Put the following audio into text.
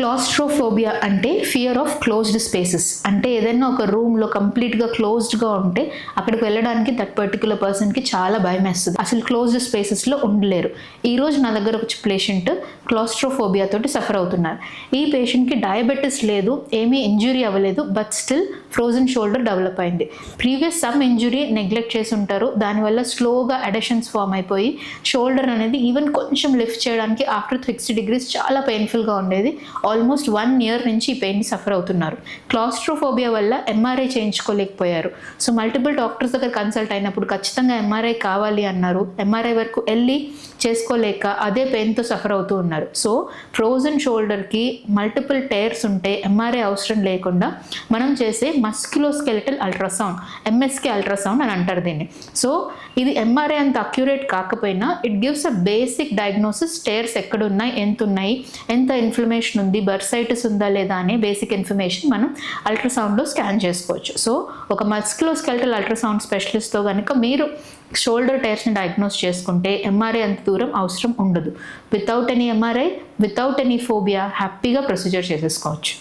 Claustrophobia అంటే fear of closed spaces. అంటే ఏదైనా ఒక రూమ్లో కంప్లీట్గా క్లోజ్డ్గా ఉంటే అక్కడికి వెళ్ళడానికి దట్ పర్టికులర్ పర్సన్కి చాలా భయం వేస్తుంది, అసలు క్లోజ్డ్ స్పేసెస్లో ఉండలేరు. ఈరోజు నా దగ్గర ఒక పేషెంట్ క్లాస్ట్రోఫోబియా తోటి సఫర్ అవుతున్నారు. ఈ పేషెంట్కి డయాబెటీస్ లేదు, ఏమీ ఇంజురీ అవ్వలేదు, but still frozen shoulder develop అయింది. ప్రీవియస్ సమ్ ఇంజురీ నెగ్లెక్ట్ చేసి ఉంటారు, దానివల్ల స్లోగా అడెషన్స్ ఫామ్ అయిపోయి షోల్డర్ అనేది ఈవెన్ కొంచెం లిఫ్ట్ చేయడానికి ఆఫ్టర్ 60 degrees చాలా పెయిన్ఫుల్గా ఉండేది. ఆల్మోస్ట్ 1 year నుంచి ఈ పెయిన్ సఫర్ అవుతున్నారు. క్లాస్ట్రోఫోబియా వల్ల ఎంఆర్ఐ చేయించుకోలేకపోయారు. సో మల్టిపుల్ డాక్టర్స్ దగ్గర కన్సల్ట్ అయినప్పుడు ఖచ్చితంగా ఎంఆర్ఐ కావాలి అన్నారు. ఎంఆర్ఐ వరకు వెళ్ళి చేసుకోలేక అదే పెయిన్తో సఫర్ అవుతూ ఉన్నారు. సో ఫ్రోజన్ షోల్డర్కి మల్టిపుల్ టైర్స్ ఉంటే ఎంఆర్ఐ అవసరం లేకుండా మనం చేసే మస్క్యులోస్కెలిటల్ అల్ట్రాసౌండ్, ఎంఎస్కే అల్ట్రాసౌండ్ అని అంటారు దీన్ని. సో ఇది ఎంఆర్ఐ అంత అక్యురేట్ కాకపోయినా it gives a basic diagnosis. Tyres ఎక్కడ ఉన్నాయి, ఎంత ఉన్నాయి, ఎంత ఇన్ఫ్లమేషన్ ఉంది, బర్సైటిస్ ఉందా లేదా అనే బేసిక్ ఇన్ఫర్మేషన్ మనం అల్ట్రాసౌండ్లో స్కాన్ చేసుకోవచ్చు. సో ఒక మస్క్యులోస్కెలిటల్ అల్ట్రాసౌండ్ స్పెషలిస్ట్తో కనుక మీరు షోల్డర్ టైర్స్ని డయాగ్నోస్ చేసుకుంటే ఎంఆర్ఐ అంత దూరం అవసరం ఉండదు. Without any MRI, without any phobia హ్యాపీగా ప్రొసీజర్ చేసేసుకోవచ్చు.